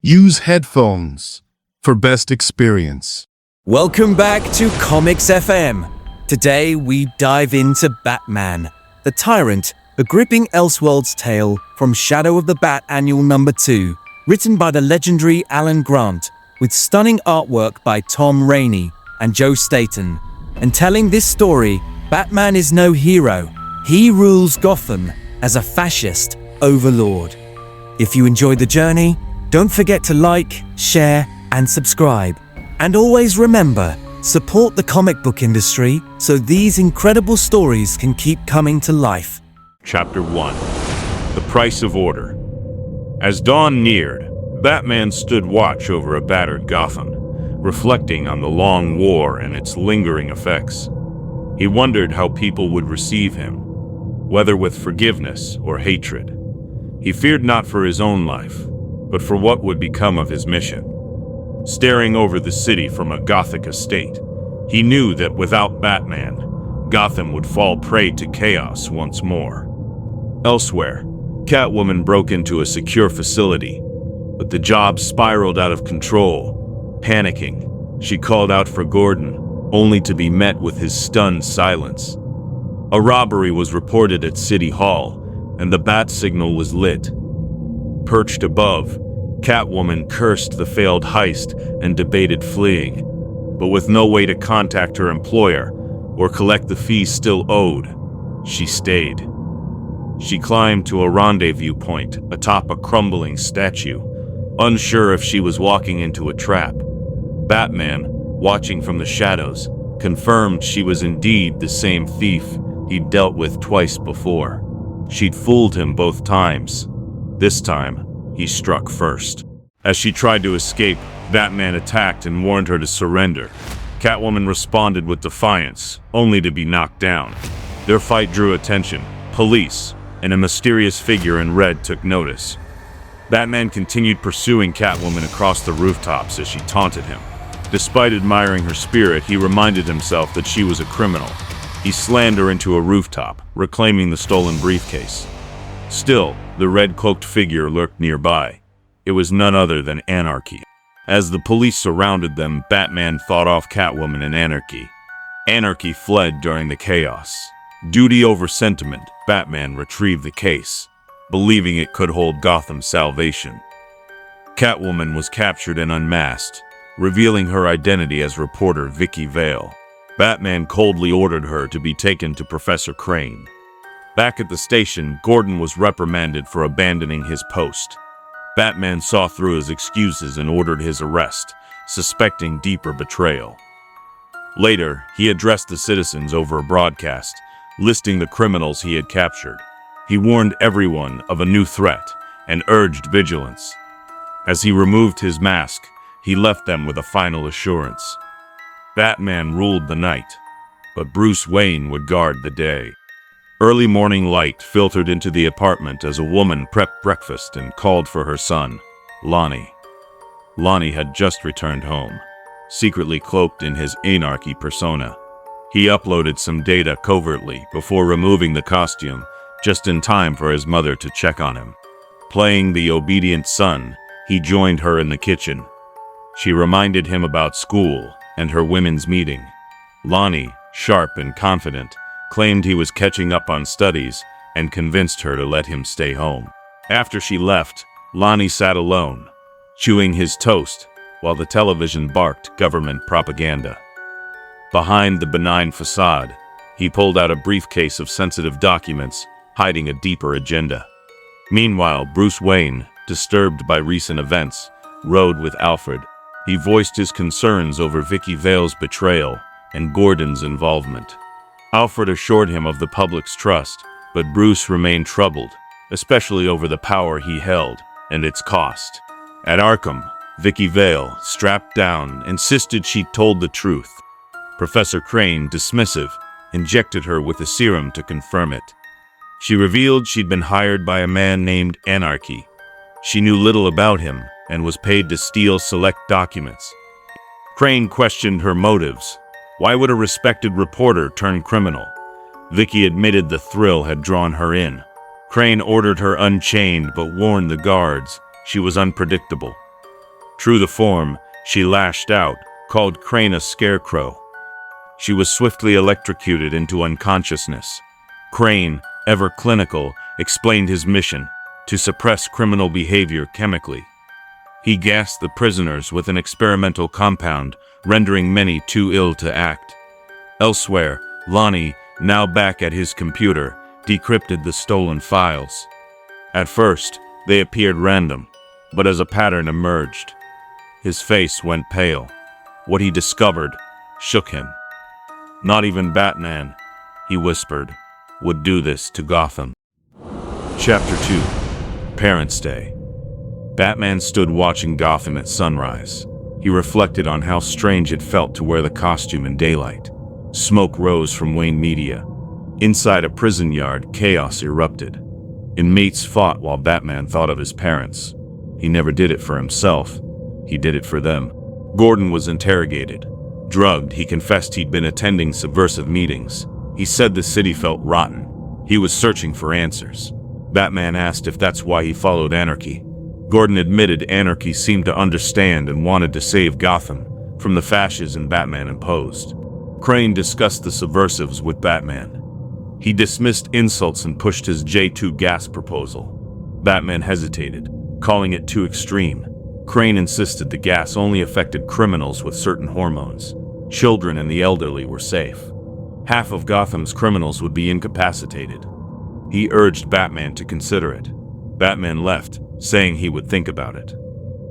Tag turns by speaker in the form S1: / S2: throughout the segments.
S1: Use headphones for best experience.
S2: Welcome back to ComixFM. Today we dive into Batman, the Tyrant, a gripping Elseworlds tale from Shadow of the Bat Annual No. 2, written by the legendary Alan Grant, with stunning artwork by Tom Raney and Joe Staton. And telling this story, Batman is no hero. He rules Gotham as a fascist overlord. If you enjoyed the journey, don't forget to like, share, and subscribe. And always remember, support the comic book industry so these incredible stories can keep coming to life.
S3: Chapter 1. The Price of Order. As dawn neared, Batman stood watch over a battered Gotham, reflecting on the long war and its lingering effects. He wondered how people would receive him, whether with forgiveness or hatred. He feared not for his own life, but for what would become of his mission. Staring over the city from a Gothic estate, he knew that without Batman, Gotham would fall prey to chaos once more. Elsewhere, Catwoman broke into a secure facility, but the job spiraled out of control. Panicking, she called out for Gordon, only to be met with his stunned silence. A robbery was reported at City Hall, and the bat signal was lit. Perched above, Catwoman cursed the failed heist and debated fleeing, but with no way to contact her employer or collect the fees still owed, she stayed. She climbed to a rendezvous point atop a crumbling statue, unsure if she was walking into a trap. Batman, watching from the shadows, confirmed she was indeed the same thief he'd dealt with twice before. She'd fooled him both times. This time, he struck first. As she tried to escape, Batman attacked and warned her to surrender. Catwoman responded with defiance, only to be knocked down. Their fight drew attention. Police and a mysterious figure in red took notice. Batman continued pursuing Catwoman across the rooftops as she taunted him. Despite admiring her spirit, he reminded himself that she was a criminal. He slammed her into a rooftop, reclaiming the stolen briefcase. Still, the red-cloaked figure lurked nearby. It was none other than Anarchy. As the police surrounded them, Batman fought off Catwoman and Anarchy. Anarchy fled during the chaos. Duty over sentiment, Batman retrieved the case, believing it could hold Gotham's salvation. Catwoman was captured and unmasked, revealing her identity as reporter Vicky Vale. Batman coldly ordered her to be taken to Professor Crane. Back at the station, Gordon was reprimanded for abandoning his post. Batman saw through his excuses and ordered his arrest, suspecting deeper betrayal. Later, he addressed the citizens over a broadcast, listing the criminals he had captured. He warned everyone of a new threat and urged vigilance. As he removed his mask, he left them with a final assurance. Batman ruled the night, but Bruce Wayne would guard the day. Early morning light filtered into the apartment as a woman prepped breakfast and called for her son, Lonnie. Lonnie had just returned home, secretly cloaked in his Anarchy persona. He uploaded some data covertly before removing the costume, just in time for his mother to check on him. Playing the obedient son, he joined her in the kitchen. She reminded him about school and her women's meeting. Lonnie, sharp and confident, claimed he was catching up on studies and convinced her to let him stay home. After she left, Lonnie sat alone, chewing his toast while the television barked government propaganda. Behind the benign facade, he pulled out a briefcase of sensitive documents, hiding a deeper agenda. Meanwhile, Bruce Wayne, disturbed by recent events, rode with Alfred. He voiced his concerns over Vicky Vale's betrayal and Gordon's involvement. Alfred assured him of the public's trust, but Bruce remained troubled, especially over the power he held and its cost. At Arkham, Vicky Vale, strapped down, insisted she told the truth. Professor Crane, dismissive, injected her with a serum to confirm it. She revealed she'd been hired by a man named Anarchy. She knew little about him and was paid to steal select documents. Crane questioned her motives. Why would a respected reporter turn criminal? Vicky admitted the thrill had drawn her in. Crane ordered her unchained but warned the guards she was unpredictable. True to form, she lashed out, called Crane a scarecrow. She was swiftly electrocuted into unconsciousness. Crane, ever clinical, explained his mission: to suppress criminal behavior chemically. He gassed the prisoners with an experimental compound, rendering many too ill to act. Elsewhere, Lonnie, now back at his computer, decrypted the stolen files. At first, they appeared random, but as a pattern emerged, his face went pale. What he discovered shook him. Not even Batman, he whispered, would do this to Gotham. Chapter 2. Parents' Day. Batman stood watching Gotham at sunrise. He reflected on how strange it felt to wear the costume in daylight. Smoke rose from Wayne Media. Inside a prison yard, chaos erupted. Inmates fought while Batman thought of his parents. He never did it for himself. He did it for them. Gordon was interrogated. Drugged, he confessed he'd been attending subversive meetings. He said the city felt rotten. He was searching for answers. Batman asked if that's why he followed anarchy. Gordon admitted anarchy seemed to understand and wanted to save Gotham from the fascism Batman imposed. Crane discussed the subversives with Batman. He dismissed insults and pushed his J2 gas proposal. Batman hesitated, calling it too extreme. Crane insisted the gas only affected criminals with certain hormones. Children and the elderly were safe. Half of Gotham's criminals would be incapacitated. He urged Batman to consider it. Batman left, saying he would think about it.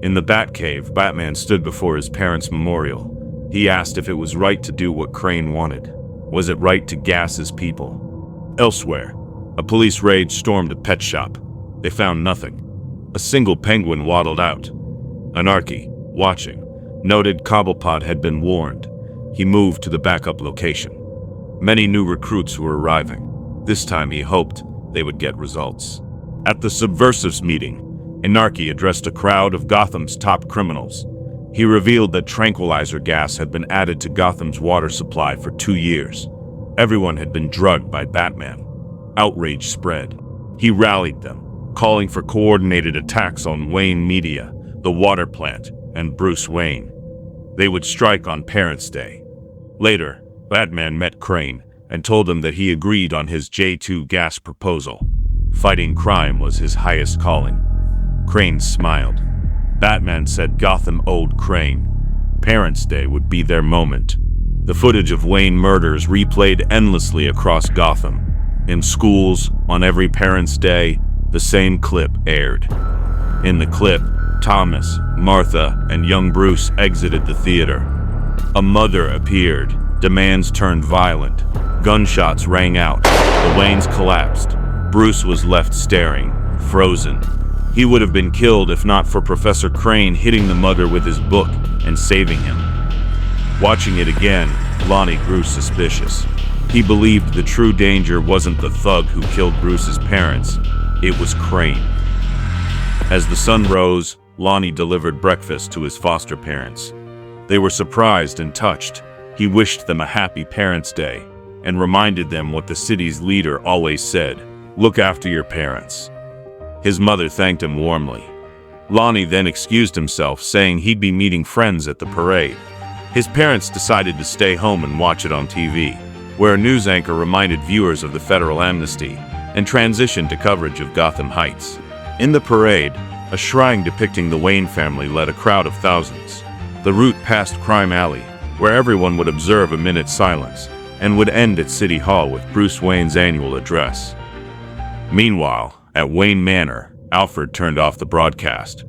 S3: In the Batcave, Batman stood before his parents' memorial. He asked if it was right to do what Crane wanted. Was it right to gas his people? Elsewhere, a police raid stormed a pet shop. They found nothing. A single penguin waddled out. Anarchy, watching, noted Cobblepot had been warned. He moved to the backup location. Many new recruits were arriving. This time he hoped they would get results. At the Subversives meeting, Anarchy addressed a crowd of Gotham's top criminals. He revealed that tranquilizer gas had been added to Gotham's water supply for 2 years. Everyone had been drugged by Batman. Outrage spread. He rallied them, calling for coordinated attacks on Wayne Media, the water plant, and Bruce Wayne. They would strike on Parents' Day. Later, Batman met Crane and told him that he agreed on his J2 gas proposal. Fighting crime was his highest calling. Crane smiled. Batman said Gotham owed Crane. Parents' Day would be their moment. The footage of Wayne murders replayed endlessly across Gotham. In schools, on every Parents' Day, the same clip aired. In the clip, Thomas, Martha, and young Bruce exited the theater. A mother appeared. Demands turned violent. Gunshots rang out. The Waynes collapsed. Bruce was left staring, frozen. He would have been killed if not for Professor Crane hitting the mother with his book and saving him. Watching it again, Lonnie grew suspicious. He believed the true danger wasn't the thug who killed Bruce's parents. It was Crane. As the sun rose, Lonnie delivered breakfast to his foster parents. They were surprised and touched. He wished them a happy Parents' Day and reminded them what the city's leader always said: look after your parents. His mother thanked him warmly. Lonnie then excused himself, saying he'd be meeting friends at the parade. His parents decided to stay home and watch it on TV, where a news anchor reminded viewers of the federal amnesty and transitioned to coverage of Gotham Heights. In the parade, a shrine depicting the Wayne family led a crowd of thousands. The route passed Crime Alley, where everyone would observe a minute's silence, and would end at City Hall with Bruce Wayne's annual address. Meanwhile, at Wayne Manor, Alfred turned off the broadcast.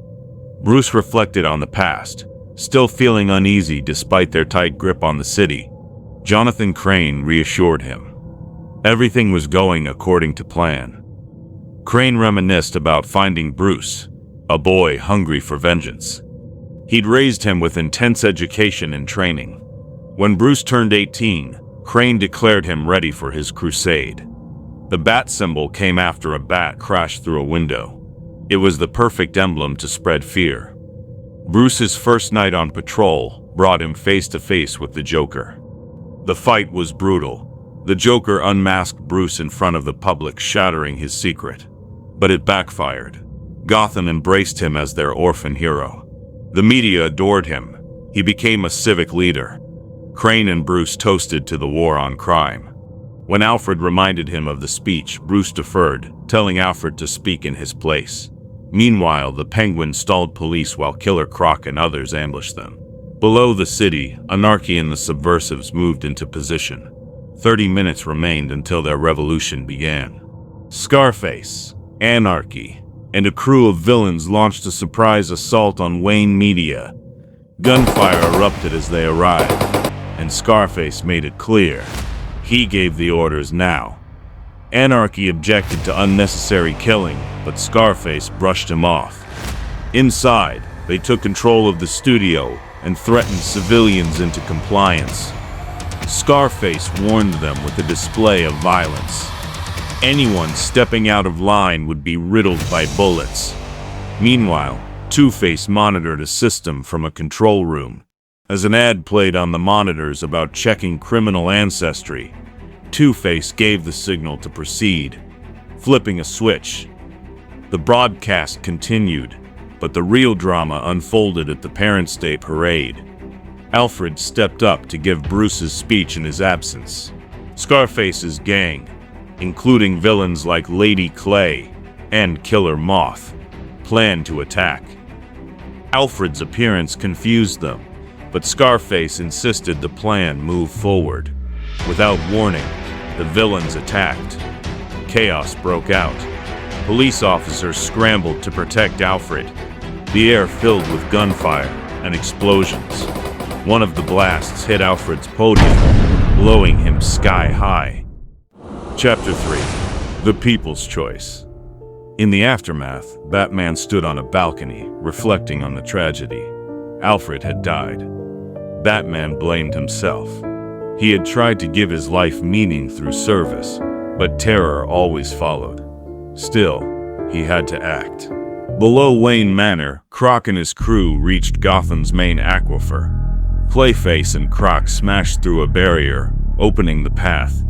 S3: Bruce reflected on the past, still feeling uneasy despite their tight grip on the city. Jonathan Crane reassured him. Everything was going according to plan. Crane reminisced about finding Bruce, a boy hungry for vengeance. He'd raised him with intense education and training. When Bruce turned 18, Crane declared him ready for his crusade. The bat symbol came after a bat crashed through a window. It was the perfect emblem to spread fear. Bruce's first night on patrol brought him face to face with the Joker. The fight was brutal. The Joker unmasked Bruce in front of the public, shattering his secret. But it backfired. Gotham embraced him as their orphan hero. The media adored him. He became a civic leader. Crane and Bruce toasted to the war on crime. When Alfred reminded him of the speech, Bruce deferred, telling Alfred to speak in his place. Meanwhile, the Penguin stalled police while Killer Croc and others ambushed them. Below the city, Anarchy and the Subversives moved into position. 30 minutes remained until their revolution began. Scarface, Anarchy, and a crew of villains launched a surprise assault on Wayne Media. Gunfire erupted as they arrived, and Scarface made it clear. He gave the orders now. Anarchy objected to unnecessary killing, but Scarface brushed him off. Inside, they took control of the studio and threatened civilians into compliance. Scarface warned them with a display of violence. Anyone stepping out of line would be riddled by bullets. Meanwhile, Two-Face monitored a system from a control room. As an ad played on the monitors about checking criminal ancestry, Two-Face gave the signal to proceed, flipping a switch. The broadcast continued, but the real drama unfolded at the Parents' Day parade. Alfred stepped up to give Bruce's speech in his absence. Scarface's gang, including villains like Lady Clay and Killer Moth, planned to attack. Alfred's appearance confused them, but Scarface insisted the plan move forward. Without warning, the villains attacked. Chaos broke out. Police officers scrambled to protect Alfred. The air filled with gunfire and explosions. One of the blasts hit Alfred's podium, blowing him sky high. Chapter 3. The People's Choice. In the aftermath, Batman stood on a balcony, reflecting on the tragedy. Alfred had died. Batman blamed himself. He had tried to give his life meaning through service, but terror always followed. Still, he had to act. Below Wayne Manor, Croc and his crew reached Gotham's main aquifer. Clayface and Croc smashed through a barrier, opening the path.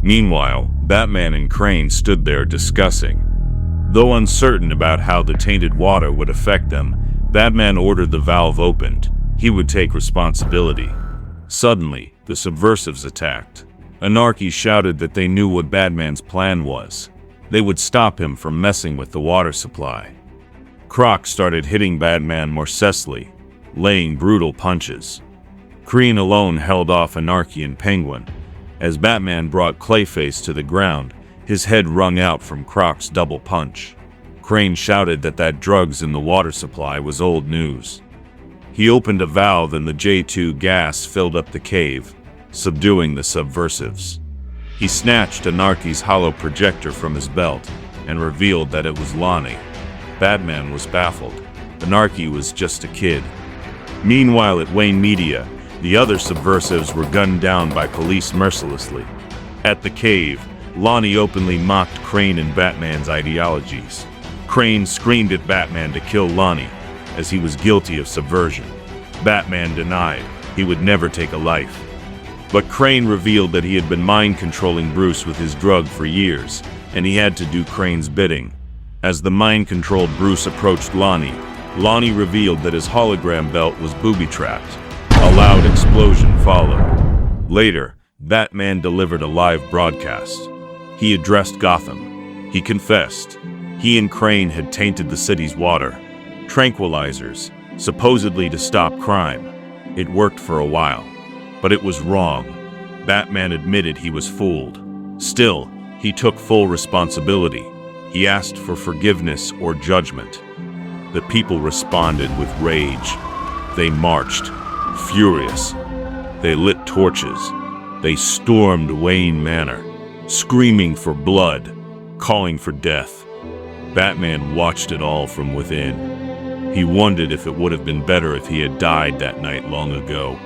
S3: Meanwhile, Batman and Crane stood there discussing. Though uncertain about how the tainted water would affect them, Batman ordered the valve opened. He would take responsibility. Suddenly, the Subversives attacked. Anarchy shouted that they knew what Batman's plan was. They would stop him from messing with the water supply. Croc started hitting Batman mercilessly, laying brutal punches. Crane alone held off Anarchy and Penguin. As Batman brought Clayface to the ground, his head wrung out from Croc's double punch. Crane shouted that drugs in the water supply was old news. He opened a valve and the J2 gas filled up the cave, subduing the Subversives. He snatched Anarchy's hollow projector from his belt and revealed that it was Lonnie. Batman was baffled. Anarchy was just a kid. Meanwhile at Wayne Media, the other Subversives were gunned down by police mercilessly. At the cave, Lonnie openly mocked Crane and Batman's ideologies. Crane screamed at Batman to kill Lonnie, as he was guilty of subversion. Batman denied he would never take a life. But Crane revealed that he had been mind-controlling Bruce with his drug for years, and he had to do Crane's bidding. As the mind-controlled Bruce approached Lonnie revealed that his hologram belt was booby-trapped. A loud explosion followed. Later, Batman delivered a live broadcast. He addressed Gotham. He confessed. He and Crane had tainted the city's water. Tranquilizers, supposedly to stop crime. It worked for a while, but it was wrong. Batman admitted he was fooled. Still, he took full responsibility. He asked for forgiveness or judgment. The people responded with rage. They marched, furious. They lit torches. They stormed Wayne Manor, screaming for blood, calling for death. Batman watched it all from within. He wondered if it would have been better if he had died that night long ago.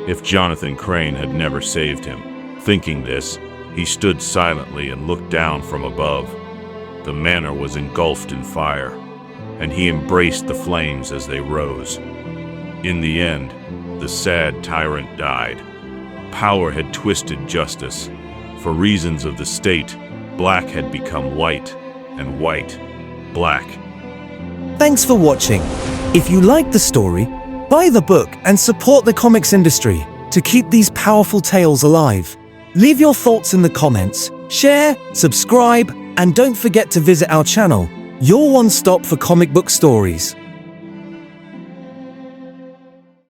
S3: If Jonathan Crane had never saved him. Thinking this, he stood silently and looked down from above. The manor was engulfed in fire, and he embraced the flames as they rose. In the end, the sad tyrant died. Power had twisted justice. For reasons of the state, black had become white, and white, black.
S2: Thanks for watching. If you like the story, buy the book and support the comics industry to keep these powerful tales alive. Leave your thoughts in the comments, share, subscribe, and don't forget to visit our channel, your one stop for comic book stories.